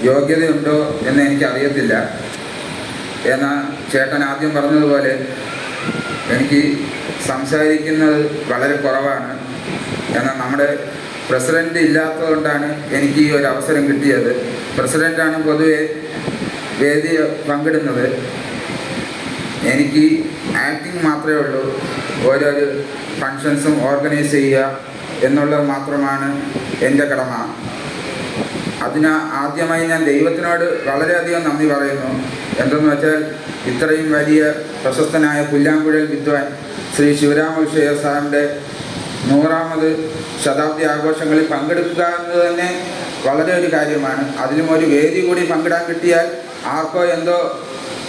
യോഗ്യതയുണ്ടോ എന്ന് എനിക്കറിയത്തില്ല. എന്നാൽ ചേട്ടൻ ആദ്യം പറഞ്ഞതുപോലെ എനിക്ക് സംസാരിക്കുന്നത് വളരെ കുറവാണ്. എന്നാൽ നമ്മുടെ പ്രസിഡൻ്റ് ഇല്ലാത്തതുകൊണ്ടാണ് എനിക്ക് ഈ ഒരു അവസരം കിട്ടിയത്. പ്രസിഡൻ്റാണ് പൊതുവെ വേദി പങ്കിടുന്നത്. എനിക്ക് ആക്ടിങ് മാത്രമേ ഉള്ളൂ. ഓരോരോ ഫങ്ഷൻസും ഓർഗനൈസ് ചെയ്യുക എന്നുള്ളത് മാത്രമാണ് എൻ്റെ കടമ. അതിന് ആദ്യമായി ഞാൻ ദൈവത്തിനോട് വളരെയധികം നന്ദി പറയുന്നു. എന്തെന്ന് വെച്ചാൽ ഇത്രയും വലിയ പ്രശസ്തനായ പുല്ലാങ്കുഴൽ വിദ്വാൻ ശ്രീ ശിവരാമകൃഷ്ണയ്യർ സാറിൻ്റെ 100ാമത് ശതാബ്ദി ആഘോഷങ്ങളിൽ പങ്കെടുക്കുക എന്നത് തന്നെ വളരെ ഒരു കാര്യമാണ്. അതിലും ഒരു വേദി കൂടി പങ്കിടാൻ കിട്ടിയാൽ ആർക്കോ എന്തോ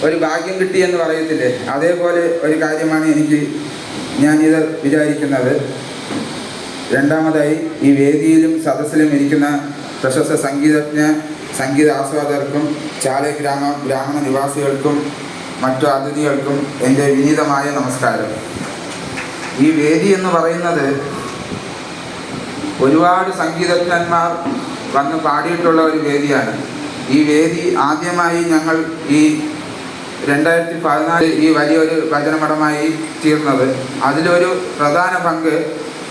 ഒരു ഭാഗ്യം കിട്ടിയെന്ന് പറയത്തില്ലേ, അതേപോലെ ഒരു കാര്യമാണ് ഞാനിത് വിചാരിക്കുന്നത്. രണ്ടാമതായി, ഈ വേദിയിലും സദസ്സിലും ഇരിക്കുന്ന പ്രശസ്ത സംഗീത ആസ്വാദകർക്കും ചാല ഗ്രാമ നിവാസികൾക്കും മറ്റു അതിഥികൾക്കും എൻ്റെ വിനീതമായ നമസ്കാരം. ഈ വേദി എന്ന് പറയുന്നത് ഒരുപാട് സംഗീതജ്ഞന്മാർ വന്ന് പാടിയിട്ടുള്ള ഒരു വേദിയാണ്. ഈ വേദി ആദ്യമായി ഞങ്ങൾ ഈ 2014 ഈ വലിയൊരു ഭജനമഠമായി തീർന്നത്. അതിലൊരു പ്രധാന പങ്ക്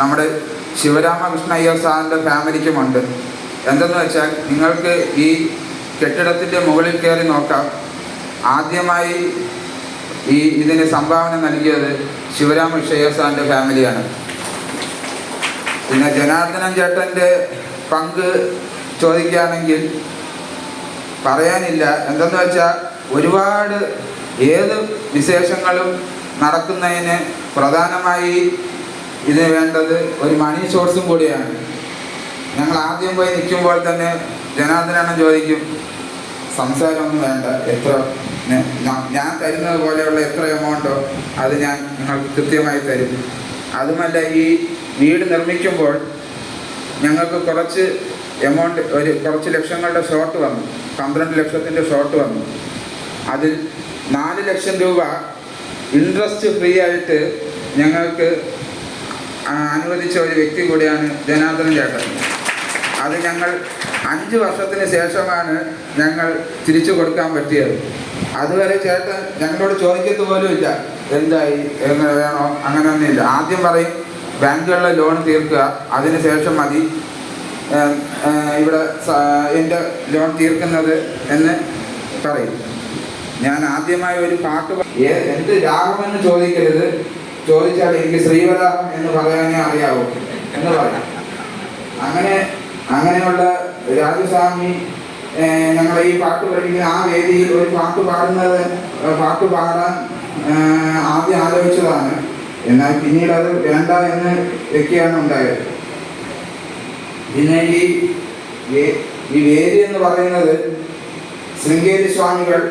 നമ്മുടെ ശിവരാമകൃഷ്ണയ്യർ സാറിൻ്റെ ഫാമിലിക്കുമുണ്ട്. എന്തെന്ന് വെച്ചാൽ, നിങ്ങൾക്ക് ഈ കെട്ടിടത്തിൻ്റെ മുകളിൽ കയറി നോക്കാം. ആദ്യമായി ഇതിന് സംഭാവന നൽകിയത് ശിവരാമകൃഷ്ണയ്യർ സാറിൻ്റെ ഫാമിലിയാണ്. പിന്നെ ജനാർദ്ദനൻ ചേട്ടൻ്റെ പങ്ക് ചോദിക്കുകയാണെങ്കിൽ പറയാനില്ല. എന്തെന്ന് വെച്ചാൽ, ഒരുപാട് ഏത് വിശേഷങ്ങളും നടക്കുന്നതിന് പ്രധാനമായി ഇതിന് വേണ്ടത് ഒരു മണി സോഴ്സും കൂടിയാണ്. ഞങ്ങൾ ആദ്യം പോയി നിൽക്കുമ്പോൾ തന്നെ ജനാർദ്ദനൻ ചോദിക്കും, സംസാരമൊന്നും വേണ്ട, എത്ര ഞാൻ തരുന്നത് പോലെയുള്ള എത്ര എമൗണ്ടോ അത് ഞാൻ നിങ്ങൾക്ക് കൃത്യമായി തരും. അതുമല്ല, ഈ വീട് നിർമ്മിക്കുമ്പോൾ ഞങ്ങൾക്ക് കുറച്ച് എമൗണ്ട്, കുറച്ച് ലക്ഷങ്ങളുടെ ഷോർട്ട് വന്നു. 12 ലക്ഷത്തിൻ്റെ ഷോർട്ട് വന്നു. അതിൽ 4 ലക്ഷം രൂപ ഇൻട്രസ്റ്റ് ഫ്രീ ആയിട്ട് ഞങ്ങൾക്ക് അനുവദിച്ച ഒരു വ്യക്തി കൂടിയാണ് ജനാർദ്ദനൻ ചേട്ടൻ. അത് ഞങ്ങൾ 5 വർഷത്തിന് ശേഷമാണ് ഞങ്ങൾ തിരിച്ചു കൊടുക്കാൻ പറ്റിയത്. അതുവരെ ചേട്ടൻ ഞങ്ങളോട് ചോദിക്കത്ത് പോലും ഇല്ല, എന്തായി, എങ്ങനെ വേണോ, അങ്ങനെയൊന്നുമില്ല. ആദ്യം പറയും ബാങ്കുകളിലെ ലോൺ തീർക്കുക, അതിന് ശേഷം മതി ഇവിടെ എൻ്റെ ലോൺ തീർക്കുന്നത് എന്ന് പറയും. ഞാൻ ആദ്യമായി ഒരു പാട്ട് എന്ത് രാഗമെന്ന് ചോദിക്കരുത്, ചോദിച്ചാൽ എനിക്ക് ശ്രീവരാഗം എന്ന് പറയാനേ അറിയാവൂ എന്ന് പറയും. അങ്ങനെയുള്ള രാജസ്വാമി ഞങ്ങളെ ഈ പാട്ട് പഠിക്കുന്ന ആ വേദിയിൽ ഒരു പാട്ട് പാടാൻ ആദ്യം ആലോചിച്ചതാണ്. എന്നാൽ പിന്നീട് അത് വേണ്ട എന്ന് വെക്കുകയാണ് ഉണ്ടായത്. പിന്നെ ഈ വേദി എന്ന് പറയുന്നത് ശൃംഗേരി സ്വാമികൾ,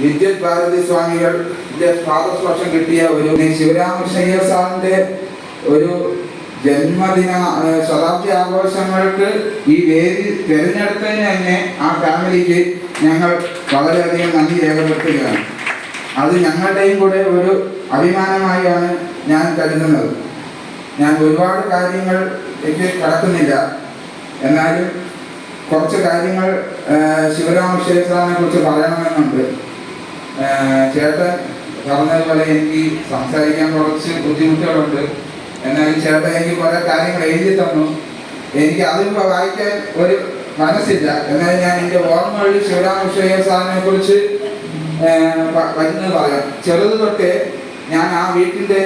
വിദ്യുത് ഭാരതി സ്വാമികളുടെ പാദസ്പർശം കിട്ടിയ ഒരു ശിവരാമകൃഷ്ണയ്യർ സാറിൻ്റെ ഒരു ജന്മദിന ശതാബ്ദി ആഘോഷങ്ങൾക്ക് ഈ വേദി തിരഞ്ഞെടുത്തതിന് തന്നെ ആ ഫാമിലിക്ക് ഞങ്ങൾ വളരെയധികം നന്ദി രേഖപ്പെടുത്തുകയാണ്. അത് ഞങ്ങളുടെയും കൂടെ ഒരു അഭിമാനമായാണ് ഞാൻ കരുതുന്നത്. ഞാൻ ഒരുപാട് കാര്യങ്ങൾ കടക്കുന്നില്ല, എന്നാലും കുറച്ച് കാര്യങ്ങൾ ശിവരാമകൃഷ്ണയ്യർ സാറിനെ കുറിച്ച് പറയണമെന്നുണ്ട്. ചേട്ടൻ പറഞ്ഞതുപോലെ എനിക്ക് സംസാരിക്കാൻ കുറച്ച് ബുദ്ധിമുട്ടുകളുണ്ട്. എന്നാലും ചേട്ടൻ എനിക്ക് കുറേ കാര്യങ്ങൾ എഴുതി തന്നു. എനിക്ക് അതിപ്പോൾ വായിക്കാൻ ഒരു മനസ്സില്ല. എന്നാലും ഞാൻ എൻ്റെ ഓർമ്മകളിൽ ശിവരാമകൃഷ്ണയ്യർ സാറിനെ കുറിച്ച് വരുന്നത് പറയാം. ചെറുത് തൊട്ട് ഞാൻ ആ വീട്ടിൻ്റെ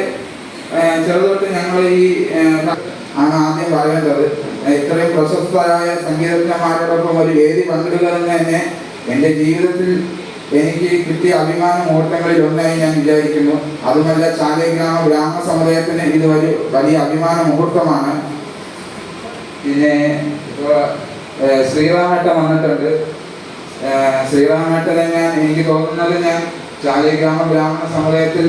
ഞങ്ങൾ ആണ് ആദ്യം പറയേണ്ടത്. ഇത്രയും പ്രശസ്തരായ സംഗീതജ്ഞന്മാരോടൊപ്പം ഒരു വേദി പങ്കിടുക എന്ന് തന്നെ എൻ്റെ ജീവിതത്തിൽ എനിക്ക് കിട്ടിയ അഭിമാന മുഹൂർത്തങ്ങളിൽ ഒന്നായി ഞാൻ വിചാരിക്കുന്നു. അതുമല്ല, ചാലഗ്രാമ ഗ്രാമസമുദായത്തിന് ഇത് വലിയ അഭിമാന മുഹൂർത്തമാണ്. പിന്നെ ഇപ്പോൾ ശ്രീറാമേട്ടൻ വന്നിട്ടുണ്ട്. ശ്രീറാമേട്ടനെ എനിക്ക് തോന്നുന്നത് ഞാൻ ചാലഗ്രാമ ബ്രാഹ്മണ സമുദായത്തിൽ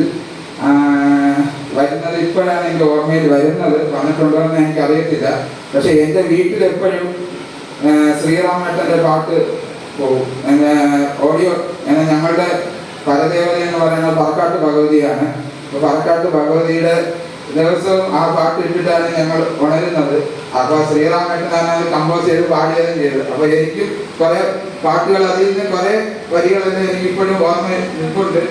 വരുന്നത് ഇപ്പോഴാണ് എൻ്റെ ഓർമ്മയിൽ വരുന്നത്. വന്നിട്ടുണ്ടോ എന്ന് എനിക്കറിയത്തില്ല. പക്ഷെ എൻ്റെ വീട്ടിലെപ്പോഴും ശ്രീറാമേട്ടൻ്റെ പാട്ട് പോകും. ഓഡിയോ ഞങ്ങളുടെ പരദേവത എന്ന് പറയുന്നത് പറക്കാട്ട് ഭഗവതിയാണ്. അപ്പോൾ പറക്കാട്ട് ഭഗവതിയുടെ ദിവസവും ആ പാട്ട് ഇട്ടിട്ടാണ് ഞങ്ങൾ ഉണരുന്നത്. അപ്പോൾ ശ്രീറാമേട്ടനാണ് അത് കമ്പോസ് ചെയ്ത് പാടിയതും ചെയ്തത്. അപ്പോൾ എനിക്ക് കുറേ പാട്ടുകൾ, അതിൽ നിന്ന് കുറേ വരികളെല്ലാം എനിക്കിപ്പോഴും ഓർമ്മ നിൽപ്പുണ്ട്.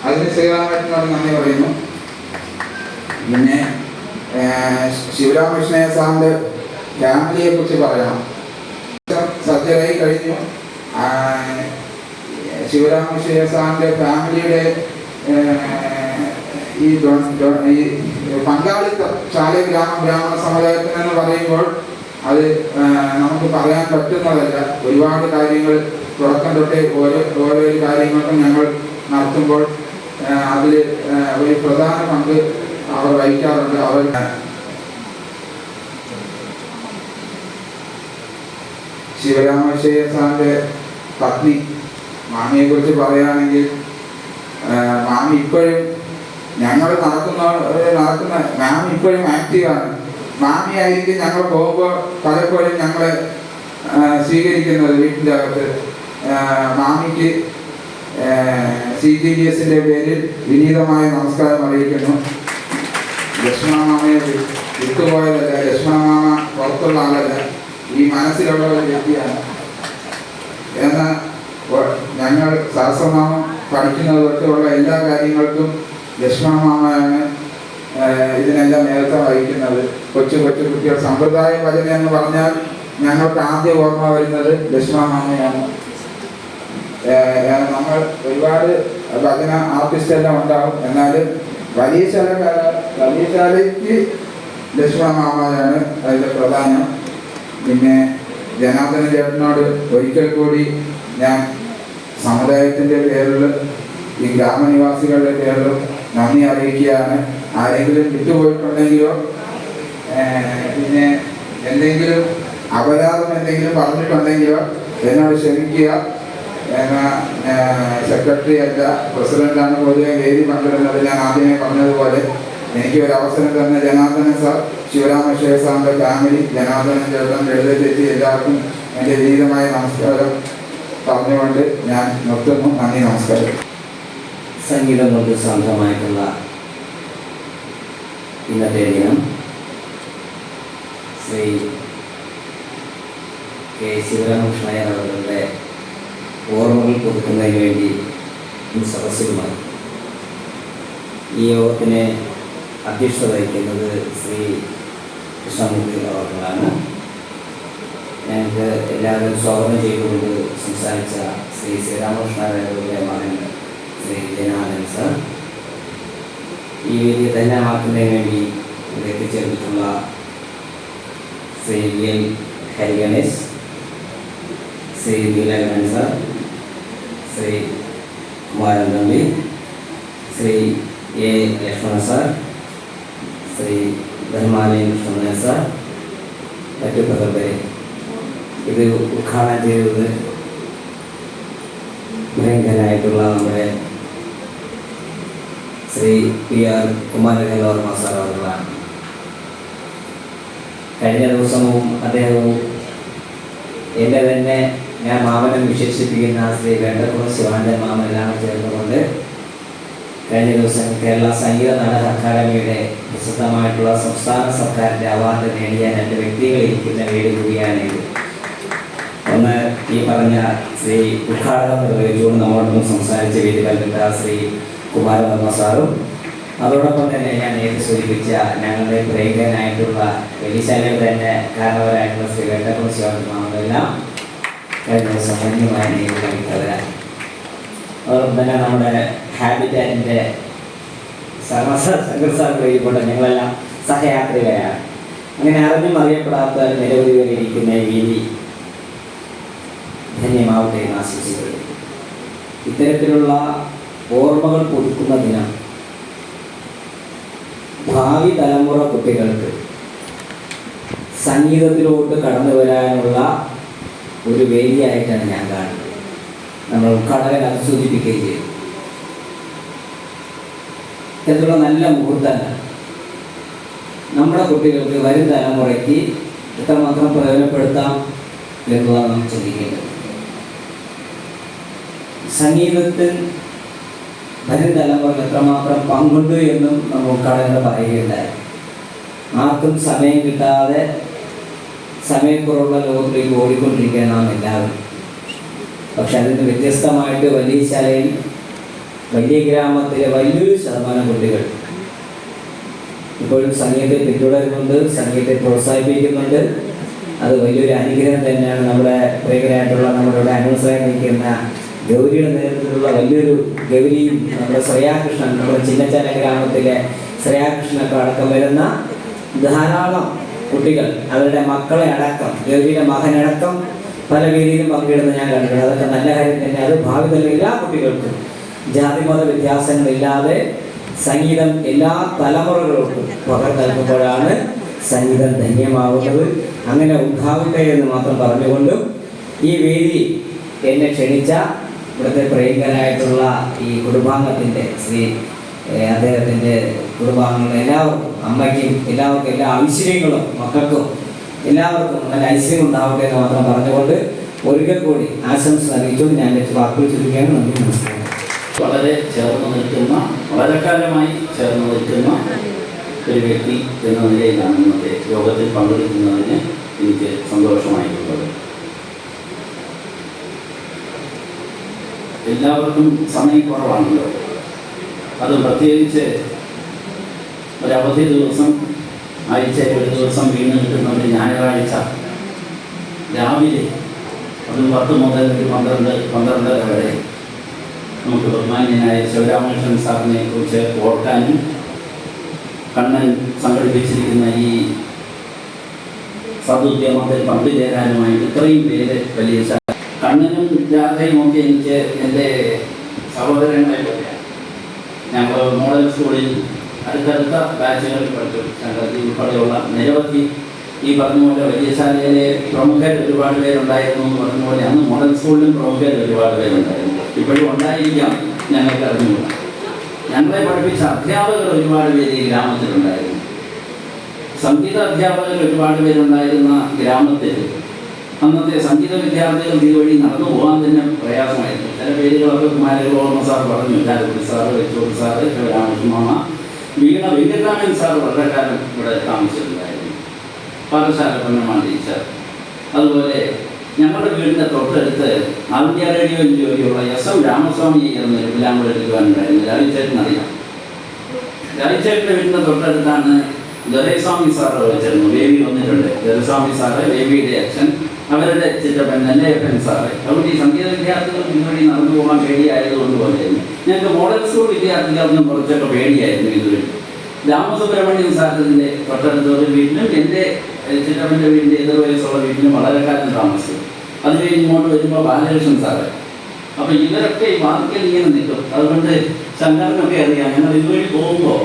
അതിന് ശ്രീറാമേട്ടനോട് നന്ദി പറയുന്നു. പിന്നെ ശിവരാമകൃഷ്ണ സാറിൻ്റെ ഫാമിലിയെ കുറിച്ച് പറയണം. സർജറി കഴിഞ്ഞു. ശിവരാമകൃഷ്ണ സാറിൻ്റെ ഫാമിലിയുടെ ഈ പങ്കാളിത്തം ശാലി ബ്രാഹ്മണ സമുദായത്തിനെന്ന് പറയുമ്പോൾ അത് നമുക്ക് പറയാൻ പറ്റുന്നതല്ല. ഒരുപാട് കാര്യങ്ങൾ തുടക്കം തൊട്ടേ ഓരോ കാര്യങ്ങൾക്കും ഞങ്ങൾ നടത്തുമ്പോൾ അതിൽ ഒരു പ്രധാന പങ്ക് അവർ വഹിക്കാറുണ്ട്. അവർ ശിവരാമകൃഷ്ണ സാറിൻ്റെ പത്നി മാമിയെ കുറിച്ച് പറയുകയാണെങ്കിൽ, മാമി ഇപ്പോഴും ഞങ്ങൾ നടക്കുന്ന മാമി ഇപ്പോഴും ആക്റ്റീവാണ്. മാമി ആയിരിക്കും ഞങ്ങൾ പോകുമ്പോൾ പലപ്പോഴും ഞങ്ങളെ സ്വീകരിക്കുന്നത് വീട്ടിൻ്റെ അകത്ത്. മാമിക്ക് CGDSൻ്റെ പേരിൽ വിനീതമായ നമസ്കാരം അറിയിക്കുന്നു. ലക്ഷ്മണമാമയെ വിട്ടുപോയതല്ല, ലക്ഷ്മണമാമ പുറത്തുള്ള ആളല്ല, ഈ മനസ്സിലുള്ള ഒരു വ്യക്തിയാണ്. എന്നാൽ ഞങ്ങൾ സഹസ്രനാമം പഠിക്കുന്നത് തൊട്ടുള്ള എല്ലാ കാര്യങ്ങൾക്കും ലക്ഷ്മണമാമയാണ് ഇതിനെല്ലാം നേതൃത്വം വഹിക്കുന്നത്. കൊച്ചു കുട്ടികൾ സമ്പ്രദായ ഭജന എന്ന് പറഞ്ഞാൽ ഞങ്ങൾക്ക് ആദ്യം ഓർമ്മ വരുന്നത് ലക്ഷ്മണമാമയാണ്. നമ്മൾ ഒരുപാട് ഭജന ആർട്ടിസ്റ്റ് എല്ലാം ഉണ്ടാവും, എന്നാലും വലിയ ശാലയ്ക്ക് ലക്ഷ്മണമാമയാണ് അതിൻ്റെ പ്രധാനം. പിന്നെ ജനാർദ്ദന ചേട്ടനോട് ഒരിക്കൽ കൂടി ഞാൻ സമുദായത്തിൻ്റെ പേരിൽ ഈ ഗ്രാമനിവാസികളുടെ പേരിലും നന്ദി അറിയിക്കുകയാണ്. ആരെങ്കിലും വിട്ടുപോയിട്ടുണ്ടെങ്കിലോ പിന്നെ എന്തെങ്കിലും അപരാധം എന്തെങ്കിലും പറഞ്ഞിട്ടുണ്ടെങ്കിലോ എന്നോട് ക്ഷമിക്കുക. സെക്രട്ടറി അല്ല, പ്രസിഡന്റാണ് പൊതുവെ വേദി പങ്കിടുന്നത്. ഞാൻ ആദ്യമേ പറഞ്ഞതുപോലെ എനിക്ക് ഒരു അവസരം തന്ന ജനാർദ്ദന സാർ, ശിവരാമകൃഷ്ണ സാറിൻ്റെ ഫാമിലി, ജനാർദ്ദന ചേട്ടൻ, ലളിത ചേച്ചി, എല്ലാവർക്കും എൻ്റെ വിനീതമായ നമസ്കാരം പറഞ്ഞുകൊണ്ട് ഞാൻ നിർത്തുന്നു. നന്ദി, നമസ്കാരം. സംഗീതം കൊണ്ട് സാന്ദ്രമായിട്ടുള്ള ഇന്നത്തെ ദിനം ശ്രീ കെ ശിവരാമകൃഷ്ണയ്യർ അവരുടെ ഓർമ്മകൾ പുതുക്കുന്നതിന് വേണ്ടി സദസ്സിലുമായി. ഈ യോഗത്തിന് അധ്യക്ഷത വഹിക്കുന്നത് ശ്രീ കൃഷ്ണമൂർത്തി അവർകളാണ്. ഞങ്ങൾക്ക് എല്ലാവരും സ്വാഗതം ചെയ്തുകൊണ്ട് സംസാരിച്ച ശ്രീ ശ്രീരാമകൃഷ്ണയുടെ മകൻ ശ്രീ ജനാർദ്ദൻ സർ, ഈ വേദിയെ ധന്യമാക്കുന്നതിന് വേണ്ടി ഇവിടെ എത്തിച്ചേർന്നിട്ടുള്ള Shri VL Hariganesh, Shri Neelakantan sir, Shri Kumaran Thampi, Shri A Lakshmana sir, Shri Dharmalayam Krishnan sir, മറ്റു പ്രഗത്ഭരെ. ഇത് ഉദ്ഘാടനം ചെയ്തത് ഭയങ്കരനായിട്ടുള്ള നമ്മുടെ ശ്രീ PR കുമാരവർമ്മ സാർ അവர்களാണ്. കഴിഞ്ഞ ദിവസവും അദ്ദേഹവും എൻ്റെ തന്നെ ഞാൻ മാമനം വിശേഷിപ്പിക്കുന്ന ശ്രീ വെണ്ടക്കുളം ശിവാനന്ദൻ മാമനെല്ലാം ചേർന്നുകൊണ്ട് കഴിഞ്ഞ ദിവസം കേരള സംഗീത നാടക അക്കാദമിയുടെ പ്രസിദ്ധമായിട്ടുള്ള സംസ്ഥാന സർക്കാരിൻ്റെ അവാർഡ് നേടിയ 2 വ്യക്തികൾ ഇരിക്കുന്ന വേദി കൂടിയാണ് ഇത്. ഒന്ന് ഈ പറഞ്ഞ ശ്രീ ഉദ്ഘാടനം നിർവഹിച്ചുകൊണ്ട് നമ്മളോടൊപ്പം സംസാരിച്ച വേദി പങ്കിട്ട ശ്രീ കുമാരവർമ്മ സാറും, അതോടൊപ്പം തന്നെ ഞാൻ നേരത്തെ സൂചിപ്പിച്ച ഞങ്ങളുടെ പ്രിയങ്കരനായിട്ടുള്ള വെലിശാലയുടെ തന്നെ കാരണവരായിട്ടുള്ള ശ്രീ വെണ്ടക്കുളം ശിവാനന്ദമെല്ലാം കഴിഞ്ഞ ദിവസം ധന്യമായ നേതൃത്വരാണ്. അതോടൊപ്പം തന്നെ നമ്മുടെ ഹാബിറ്റാറ്റിൻ്റെ ശങ്കർ സാർ വഴിപോട്ടെ ഞങ്ങളെല്ലാം സഹയാത്രികരാണ്. അങ്ങനെ അറിഞ്ഞും അറിയപ്പെടാത്ത നിരവധി പേര് ഇരിക്കുന്ന വേദി ധന്യമാവട്ടെ എന്ന് ആശംസിക്കുന്നു. ഇത്തരത്തിലുള്ള ഓർമ്മകൾ പുതുക്കുന്ന ദിനം ഭാവി തലമുറ കുട്ടികൾക്ക് സംഗീതത്തിലോട്ട് കടന്നു വരാനുള്ള ഒരു വേദിയായിട്ടാണ് ഞാൻ കാണുന്നത്. നമ്മൾ ഉദ്ഘാടകൻ അത് സൂചിപ്പിക്കുകയും ചെയ്തു. ഇത്തരത്തിലുള്ള നല്ല മുഹൂർത്തങ്ങൾ നമ്മുടെ കുട്ടികൾക്ക് വരും തലമുറയ്ക്ക് എത്രമാത്രം പ്രയോജനപ്പെടുത്താം എന്നുള്ളതാണ് നാം ചിന്തിക്കേണ്ടത്. സംഗീതത്തിൽ വരും തലമുറയ്ക്ക് എത്രമാത്രം പങ്കുണ്ട് എന്നും നമ്മൾ ഉദ്ഘാടകർ പറയുകയുണ്ടായി. ആർക്കും സമയം കിട്ടാതെ സമയക്കുറവുള്ള ലോകത്തിലേക്ക് ഓടിക്കൊണ്ടിരിക്കുക നാം എല്ലാവരും. പക്ഷെ അതിന് വ്യത്യസ്തമായിട്ട് വലിയ ശാലയിൽ വലിയ ഗ്രാമത്തിലെ വലിയൊരു ശതമാനം കുട്ടികൾ ഇപ്പോഴും സംഗീതത്തെ പിന്തുടരുന്നുണ്ട്, സംഗീതത്തെ പ്രോത്സാഹിപ്പിക്കുന്നുണ്ട്. അത് വലിയൊരു അനുഗ്രഹം തന്നെയാണ്. നമ്മുടെ പ്രിയകരായിട്ടുള്ള നമ്മുടെ അനൗൺസറായി നിൽക്കുന്ന ഗൗരിയുടെ നേതൃത്വത്തിലുള്ള വലിയൊരു ഗൗരിയും നമ്മുടെ ശ്രേയാകൃഷ്ണൻ, നമ്മുടെ ചിന്നച്ചാല ഗ്രാമത്തിലെ ശ്രേയാകൃഷ്ണനൊക്കെ അടക്കം വരുന്ന ധാരാളം കുട്ടികൾ അവരുടെ മക്കളെ അടക്കം ഗൗരിയുടെ മകനടക്കം പല വേദിയിലും പങ്കിടുന്ന ഞാൻ കണ്ടിട്ടുണ്ട്. അതൊക്കെ നല്ല കാര്യം തന്നെ. അത് ഭാവി തന്നെ എല്ലാ കുട്ടികൾക്കും ജാതിമത വ്യത്യാസങ്ങളില്ലാതെ സംഗീതം എല്ലാ തലമുറകൾക്കും പകർന്നു നൽകുമ്പോഴാണ് സംഗീതം ധന്യമാകുന്നത്. അങ്ങനെ ഉണ്ടാവട്ടെ എന്ന് മാത്രം പറഞ്ഞുകൊണ്ടും ഈ വേദി എന്നെ ക്ഷണിച്ച ഇവിടുത്തെ പ്രിയങ്കരായിട്ടുള്ള ഈ കുടുംബാംഗത്തിൻ്റെ അദ്ദേഹത്തിൻ്റെ കുടുംബാംഗങ്ങൾ എല്ലാവർക്കും, അമ്മയ്ക്കും എല്ലാവർക്കും എല്ലാ ഐശ്വര്യങ്ങളും മക്കൾക്കും എല്ലാവർക്കും നല്ല ഐശ്വര്യം ഉണ്ടാവട്ടെ എന്ന് മാത്രം പറഞ്ഞുകൊണ്ട് ഒരിക്കൽ കൂടി ആശംസ അറിയിച്ചുകൊണ്ട് ഞാൻ വാക്കുകൾ ചുരുക്കുകയാണ്. നന്ദി, നമസ്കാരം. വളരെ ചേർന്ന് നിൽക്കുന്ന, വളരെ കാലമായി ചേർന്ന് നിൽക്കുന്ന ഒരു വ്യക്തി എന്ന നിലയിലാണ് ഇന്നത്തെ യോഗത്തിൽ പങ്കെടുക്കുന്നതിന് എനിക്ക് സന്തോഷമായിട്ടുള്ളത്. എല്ലാവർക്കും സമയക്കുറവാണല്ലോ. അത് പ്രത്യേകിച്ച് ഒരവധി ദിവസം, ആഴ്ചയിൽ ഒരു ദിവസം വീണ് കിട്ടുന്ന ഒരു ഞായറാഴ്ച രാവിലെ അത് 10 മുതൽ 12 വരെ നമുക്ക് ബഹുമാന്യനായ ശിവരാമകൃഷ്ണൻ സാറിനെ കുറിച്ച് ഓർക്കാനും കണ്ണൻ സംഘടിപ്പിച്ചിരിക്കുന്ന ഈ സതുദ്യമത്തിൽ പങ്കുചേരാനുമായിട്ട് ഇത്രയും പേര് വലിയ കണ്ണനും രാധയും ഒക്കെ എനിക്ക് എൻ്റെ സഹോദരങ്ങളെ പോലെയാണ്. ഞങ്ങൾ മോഡൽ സ്കൂളിൽ അടുത്തടുത്ത ബാച്ചുകളിൽ പഠിച്ചു. ചങ്കത്തി ഉൾപ്പെടെയുള്ള നിരവധി ഈ പറഞ്ഞ പോലെ വലിയ ശാലയിലെ പ്രമുഖർ ഒരുപാട് പേരുണ്ടായിരുന്നു എന്ന് പറഞ്ഞ പോലെ അന്ന് മോഡൽ സ്കൂളിലും പ്രമുഖർ ഒരുപാട് പേരുണ്ടായിരുന്നു. ഇപ്പോഴും ഉണ്ടായിരിക്കാം, ഞങ്ങൾക്ക് അറിഞ്ഞുകൂടാ. ഞങ്ങളെ പഠിപ്പിച്ച അധ്യാപകർ ഒരുപാട് പേര് ഈ ഗ്രാമത്തിലുണ്ടായിരുന്നു. സംഗീത അധ്യാപകർ ഒരുപാട് പേരുണ്ടായിരുന്ന ഗ്രാമത്തിൽ അന്നത്തെ സംഗീത വിദ്യാർത്ഥികൾ ഇതുവഴി നടന്നു പോകാൻ തന്നെ പ്രയാസമായിരുന്നു. ചില പേരുകളൊക്കെ കുമാരഗോവർമ്മ സാർ പറഞ്ഞു, ചാലക്കുടി സാറ്, വെച്ചൂർ സാറ്, ശിവരാമകൃഷ്ണ, വീണ വെങ്കിട്ടരാമൻ സാർ വളരെ കാലം ഇവിടെ താമസിച്ചിട്ടുണ്ടായിരുന്നു. പാഠശാല പൊന്നമ്മ ടീച്ചർ. അതുപോലെ ഞങ്ങളുടെ വീടിൻ്റെ തൊട്ടടുത്ത് ആൾ ഇന്ത്യ റേഡിയോയിൽ ജോലിയുള്ള SM രാമസ്വാമി എന്നൊരു പിലാമ്പുഴ എഴുതുവാനുണ്ടായിരുന്നു. രാവിച്ചേട്ടനറിയാം. രാവിച്ചേട്ടൻ്റെ വീടിൻ്റെ തൊട്ടടുത്താണ് ദൊരൈസ്വാമി സാറ് വെച്ചിരുന്നു. ബേബി വന്നിട്ടുണ്ട്. ദൊരൈസ്വാമി സാറ്, ബേബിയുടെ അച്ഛൻ, അവരുടെ ചിറ്റപ്പൻ നെല്ലയപ്പൻ സാറ്. അതുകൊണ്ട് ഈ സംഗീത വിദ്യാർത്ഥികൾ ഇതുവഴി നടന്നു പോകാൻ പേടിയായതുകൊണ്ട് പോലെയായിരുന്നു. ഞങ്ങൾക്ക് മോഡൽ സ്കൂൾ വിദ്യാർത്ഥികൾക്കും കുറച്ചൊക്കെ പേടിയായിരുന്നു ഇതുവഴി. രാമസുബ്രഹ്മണ്യം സാറിൻ്റെ തൊട്ടടുത്ത ഒരു വീട്ടിലും എൻ്റെ ചിറ്റപ്പൻ്റെ വീടിൻ്റെ എതിർ വയസ്സുള്ള വീട്ടിലും വളരെ കാലം താമസിച്ചു. അത് കഴിഞ്ഞ് ഇങ്ങോട്ട് വരുമ്പോൾ ബാലകൃഷ്ണൻ സാറ്. അപ്പോൾ ഇവരൊക്കെ ഈ വാർക്കൽ ഇങ്ങനെ നിൽക്കും. അതുകൊണ്ട് ശങ്കരനൊക്കെ അറിയാം. ഞങ്ങൾ ഇതുവഴി പോകുമ്പോൾ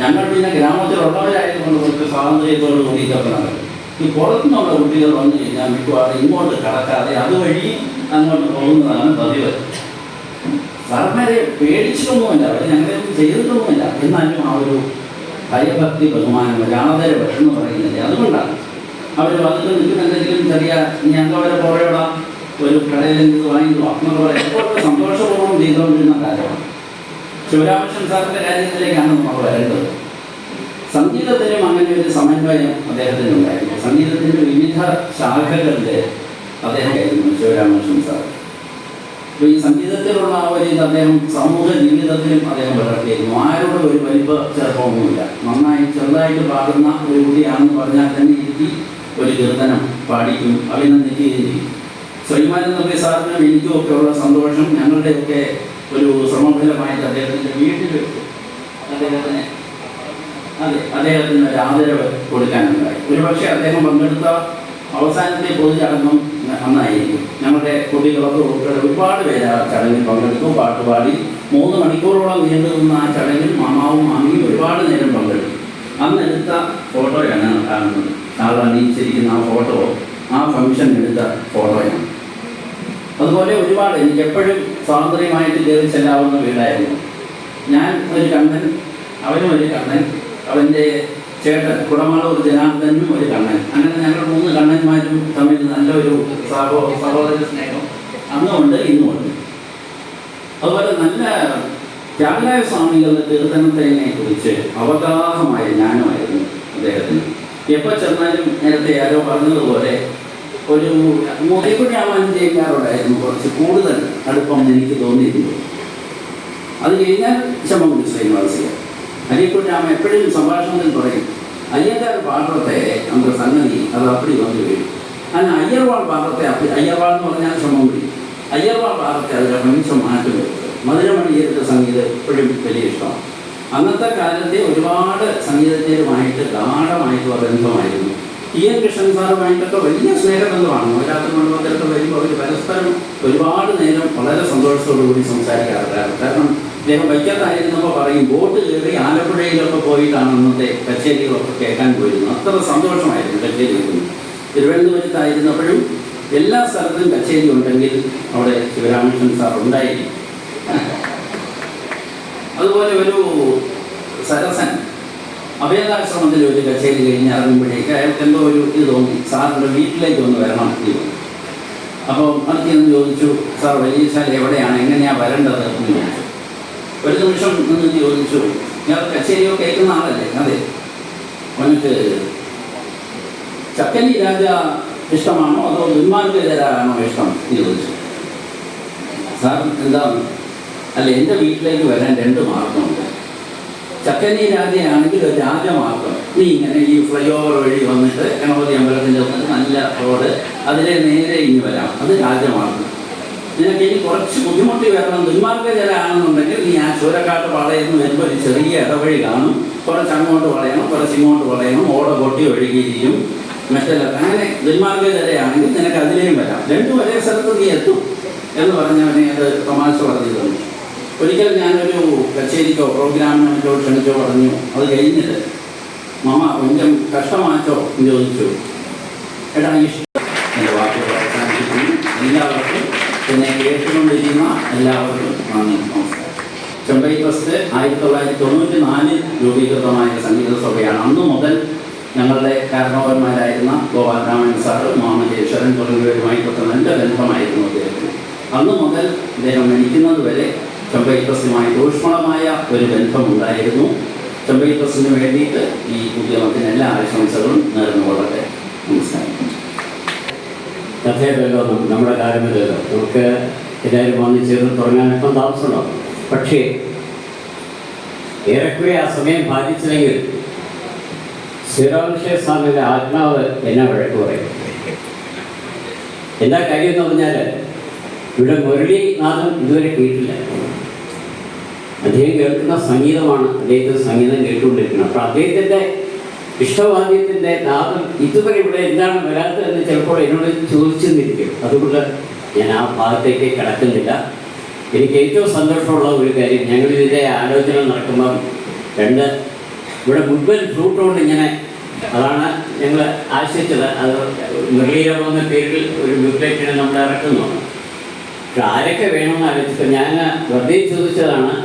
ഞങ്ങൾ പിന്നെ ഗ്രാമത്തിലുള്ളവരായതുകൊണ്ട് കുറച്ച് സ്വാതന്ത്ര്യത്തോട് കൂടി ഇതൊക്കെ നടക്കും. ഈ പുറത്തുനിന്നുള്ള കുട്ടികൾ വന്നു കഴിഞ്ഞാൽ മിക്കവാറും ഇങ്ങോട്ട് കടക്കാതെ അതുവഴി അങ്ങോട്ട് പോകുന്നതാണ് പതിവ്. സാറിനെ പേടിച്ചിട്ടൊന്നുമില്ല, അവർ ഞങ്ങളൊന്നും ചെയ്തിട്ടൊന്നുമില്ല. എന്നാലും ആ ഒരു ഭയഭക്തി, ബഹുമാനം, ഒരു ആദരവ് എന്ന് പറയുന്നില്ല. അതുകൊണ്ടാണ് അവർ വന്നിട്ട് നിൽക്കുന്ന എന്തെങ്കിലും ചെറിയ ഞങ്ങളവരെ പുറയോടാം ഒരു കടയിൽ നിന്ന് വാങ്ങിക്കുക എന്നൊക്കെ പറയാം. എപ്പോഴൊക്കെ സന്തോഷപൂർവ്വം ചെയ്തുകൊണ്ടിരുന്ന കാര്യമാണ്. ശിവരാമകൃഷ്ണൻ സാറിൻ്റെ കാര്യത്തിലേക്കാണ് നമ്മൾ വരേണ്ടത്. സംഗീതത്തിനും അങ്ങനെ ഒരു സമന്വയം അദ്ദേഹത്തിനുണ്ടായിരുന്നു. സംഗീതത്തിൻ്റെ വിവിധ ശാഖകളിൽ അദ്ദേഹമായിരുന്നു ശിവരാമകൃഷ്ണൻ സാർ. അപ്പോൾ ഈ സംഗീതത്തിലുള്ള ആ ഒരു ഇത് അദ്ദേഹം സമൂഹ ജീവിതത്തിലും അദ്ദേഹം വളർത്തിയിരുന്നു. ആരോടും ഒരു വലിപ്പ ചെറുപ്പമൊന്നുമില്ല. നന്നായി ചെറുതായിട്ട് പാടുന്ന ഒരു കുട്ടിയാണെന്ന് പറഞ്ഞാൽ തന്നെ ഇരുത്തി ഒരു കീർത്തനം പാടിക്കും, അഭിനന്ദിക്കുകയും ചെയ്യും. ശ്രീമാൻ നമ്പി സാറിനും എനിക്കും ഒക്കെ ഉള്ള സന്തോഷം ഞങ്ങളുടെയൊക്കെ ഒരു ശ്രമഫലമായിട്ട് അദ്ദേഹത്തിൻ്റെ വീട്ടിൽ വെച്ചു അദ്ദേഹത്തിന് ഒരു ആദരവ് കൊടുക്കാനുണ്ടായി. ഒരുപക്ഷെ അദ്ദേഹം പങ്കെടുത്ത അവസാനത്തെ പൊതുചടങ്ങും അന്നായിരിക്കും. ഞങ്ങളുടെ കുട്ടികളൊക്കെ ഉൾപ്പെടെ ഒരുപാട് പേര് ആ ചടങ്ങിൽ പങ്കെടുത്തു. പാട്ടുപാടി 3 മണിക്കൂറോളം നീണ്ടു നിന്ന ആ ചടങ്ങിൽ മാമാവും മാമിയും ഒരുപാട് നേരം പങ്കെടുത്തു. അന്നെടുത്ത ഫോട്ടോയാണ് കാണുന്നത്. ആൾ അണിയിച്ചിരിക്കുന്ന ആ ഫോട്ടോ ആ ഫംഗ്ഷൻ എടുത്ത ഫോട്ടോയാണ്. അതുപോലെ ഒരുപാട് എനിക്ക് എപ്പോഴും സ്വാതന്ത്ര്യമായിട്ട് കയറി ചെല്ലാവുന്ന വീടായിരുന്നു. ഞാൻ ഒരു കണ്ണൻ, അവനും ഒരു കണ്ണൻ, അവൻ്റെ ചേട്ടൻ കുടമാളൂർ ജനാർദ്ദനും ഒരു കണ്ണൻ. അങ്ങനെ ഞങ്ങൾ 3 കണ്ണന്മാരും തമ്മിൽ നല്ലൊരു സഹോദര സ്നേഹം അന്നുമുണ്ട്, ഇന്നുമുണ്ട്. അതുപോലെ നല്ല ത്യാഗരായ സ്വാമികളുടെ കീർത്തനത്തിനെ കുറിച്ച് അവഗാഹമായ ജ്ഞാനമായിരുന്നു. അദ്ദേഹത്തിന്. എപ്പോൾ ചെന്നാലും നേരത്തെ ആരോ പറഞ്ഞതുപോലെ ഒരു മുറിക്കുഞ്ഞാവാനും ചെയ്യാറുണ്ടായിരുന്നു കുറച്ച് കൂടുതൽ അടുപ്പം എനിക്ക് തോന്നിയിരുന്നു. അത് കഴിഞ്ഞാൽ ചെമ്മൻകുടി ശ്രീനിവാസിക അരിയക്കുഞ്ഞാമ എപ്പോഴും സംഭാഷണത്തിൽ പറയും, അയ്യങ്കാർ പാത്രത്തെ നമ്മുടെ സംഗതി അത് അപ്പടി വന്നു വീഴും. അങ്ങനെ അയ്യർവാൾ പാത്രത്തെ അയ്യർവാൾ എന്ന് പറഞ്ഞാൽ ചെമ്മൻകുടി, അയ്യർവാൾ പാത്രത്തെ അതിലെ മനുഷ്യ മാറ്റം വരുന്നത്. മധുരമണിയുടെ സംഗീതം എപ്പോഴും വലിയ ഇഷ്ടമാണ്. അന്നത്തെ കാലത്തെ ഒരുപാട് സംഗീതജ്ഞരുമായിട്ട് ഗാഠമായിട്ടുള്ള ബന്ധമായിരുന്നു. ടി.എൻ. കൃഷ്ണൻ സാറുമായിട്ടൊക്കെ വലിയ സ്നേഹബന്ധമാണ്. നവരാത്രി മണ്ഡപത്തിലൊക്കെ വരുമ്പോൾ അവർ പരസ്പരം ഒരുപാട് നേരം വളരെ സന്തോഷത്തോടുകൂടി സംസാരിക്കാറുണ്ടായിരുന്നു. കാരണം അദ്ദേഹം വൈക്കത്തായിരുന്നപ്പോൾ പറയും, ബോട്ട് കയറി ആലപ്പുഴയിലൊക്കെ പോയിട്ടാണ് അന്നത്തെ കച്ചേരികളൊക്കെ കേൾക്കാൻ പോയിരുന്നത്. അത്ര സന്തോഷമായിരുന്നു കച്ചേരി കേൾക്കുന്നത്. തിരുവനന്തപുരത്തായിരുന്നപ്പോഴും എല്ലാ സ്ഥലത്തും കച്ചേരി ഉണ്ടെങ്കിൽ അവിടെ ശിവരാമകൃഷ്ണൻ സാർ ഉണ്ടായിരിക്കും. അതുപോലെ ഒരു സരസൻ അഭേദാശ്രമത്തിൽ ഒരു കച്ചേരി കഴിഞ്ഞ് ഇറങ്ങുമ്പോഴേക്ക് അയാൾക്ക് എന്തോ ഒരു ഇത് തോന്നി, സാറിൻ്റെ വീട്ടിലേക്ക് ഒന്ന് വരണം ഇത്. അപ്പോൾ അടുത്ത് നിന്ന് ചോദിച്ചു, സാർ വലിയശാല എവിടെയാണ്, എങ്ങനെയാണ് വരേണ്ടത് എന്ന് ചോദിച്ചു. ഒരു നിമിഷം നിന്ന് ചോദിച്ചു, ഞാൻ കച്ചേരിയോ കേൾക്കുന്ന ആളല്ലേ? അതെ. അവനക്ക് ചക്കലി രാജ ഇഷ്ടമാണോ അതോ ദുന്മാർഗരാണോ ഇഷ്ടം എന്ന് ചോദിച്ചു. സാർ എന്താണ്? അല്ല, എൻ്റെ വീട്ടിലേക്ക് വരാൻ 2 മാർഗമുണ്ട്. ചക്കനി രാജയാണെങ്കിൽ ഒരു രാജമാർഗം, നീ ഇങ്ങനെ ഈ ഫ്ലൈ ഓവർ വഴി വന്നിട്ട് ഗണപതി അമ്പലത്തിൻ്റെ വന്നിട്ട് നല്ല റോഡ്, അതിലെ നേരെ ഇനി വരാം, അത് രാജമാർഗം. നിനക്ക് ഇനി കുറച്ച് ബുദ്ധിമുട്ടി വരണം, ദുന്മാർഗജരാണെന്നുണ്ടെങ്കിൽ നീ ആ ചൂരക്കാട്ട് വളയെന്ന് വരുമ്പോൾ ഒരു ചെറിയ ഇടവഴി കാണും, കുറച്ച് അങ്ങോട്ട് വളയണം, കുറച്ച് ഇങ്ങോട്ട് വളയണം, ഓട പൊട്ടി ഒഴുകിയിരിക്കും, മറ്റെല്ലാം. അങ്ങനെ ദുന്മാർഗജരയാണെങ്കിൽ നിനക്ക് അതിലേയും വരാം, 2 ഒരേ സ്ഥലത്ത് നീ എത്തും എന്ന് പറഞ്ഞവനെ അത് തമാശ പറഞ്ഞു തന്നു. ഒരിക്കൽ ഞാനൊരു കച്ചേരിക്കോ പ്രോഗ്രാമിനോ മറ്റോ ക്ഷണിച്ചോ പറഞ്ഞു. അത് കഴിഞ്ഞിട്ട് മാമ கொஞ்சം കഷ്ടമാച്ചോ എന്ന് ചോദിച്ചു. എടാ ഇഷ്ടം എൻ്റെ വാക്കുകൾ അവസാനിപ്പിക്കുന്നു. എല്ലാവർക്കും എന്നെ കേട്ടുകൊണ്ടിരിക്കുന്ന എല്ലാവർക്കും നന്ദി, നമസ്കാരം. ചെമ്പൈ ട്രസ്റ്റ് 1994 രൂപീകൃതമായ സംഗീത സഭയാണ്. അന്നു മുതൽ ഞങ്ങളുടെ കാരണവന്മാരായിരുന്ന ഗോപാലരാമൻ സാറ്, മാമജേശ്വരൻ തുടങ്ങിയവരുമായിട്ടൊക്കെ നല്ല ബന്ധമായിരുന്നു അദ്ദേഹത്തിന്. അന്നു മുതൽ അദ്ദേഹം മരിക്കുന്നത് വരെ ചെമ്പൈ ട്രസ്റ്റുമായി ഊഷ്മളമായ ഒരു ബന്ധമുണ്ടായിരുന്നു. ചെമ്പൈ ട്രസ്റ്റിന് വേണ്ടിയിട്ട് ഈ ഉദ്യമത്തിന് എല്ലാ ആശംസകളും നേർന്നുകൊള്ളട്ടെ. നമസ്കാരം. കഥയല്ലോ നമ്മുടെ കാര്യമില്ലല്ലോ, നമുക്ക് എല്ലാവരും വന്നു ചേർന്ന് തുടങ്ങാനൊക്കെ താമസമുണ്ടാവും. പക്ഷേ ഏറെക്കുറെ ആ സമയം ബാധിച്ചില്ലെങ്കിൽ ശ്രീരാമകൃഷ്ണ സ്വാമിയുടെ ആത്മാവ് എന്നെ വഴക്ക് പറയും. എന്താ കാര്യം എന്ന് പറഞ്ഞാൽ, ഇവിടെ മുരളീനാഥം ഇതുവരെ കേട്ടില്ല. അദ്ദേഹം കേൾക്കുന്ന സംഗീതമാണ്, അദ്ദേഹത്തിന് സംഗീതം കേട്ടുകൊണ്ടിരിക്കുന്നത്. അപ്പോൾ അദ്ദേഹത്തിൻ്റെ ഇഷ്ടവാദ്യത്തിൻ്റെ നാദം ഇതുവരെ ഇവിടെ എന്താണ് വരാത്തതെന്ന് ചിലപ്പോൾ എന്നോട് ചോദിച്ചെന്നിരിക്കും. അതുകൊണ്ട് ഞാൻ ആ ഭാഗത്തേക്ക് കിടക്കുന്നില്ല. എനിക്ക് ഏറ്റവും സന്തോഷമുള്ള ഒരു കാര്യം, ഞങ്ങളിതിൻ്റെ ആലോചന നടക്കുമ്പം 2 ഇവിടെ മുഴുവൻ ഫ്ലൂട്ട് കൊണ്ട് ഇങ്ങനെ, അതാണ് ഞങ്ങൾ ആശിച്ചത്. അത് മുരളീരവം എന്ന പേരിൽ ഒരു ബ്യൂക്ക്ലെറ്റിനെ നമ്മൾ ഇറക്കുന്നുണ്ട്. പക്ഷെ ആരൊക്കെ വേണമെന്ന് ആലോചിച്ചപ്പോൾ ഞാൻ വെറുതെ ചോദിച്ചതാണ്.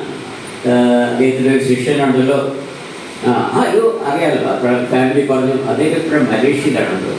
അദ്ദേഹത്തിൻ്റെ ഒരു ശിഷ്യനുണ്ടല്ലോ, അറിയാമല്ലോ, ഫാമിലി പറഞ്ഞു അദ്ദേഹം ഇപ്പോഴും മലേഷ്യയിലാണല്ലോ.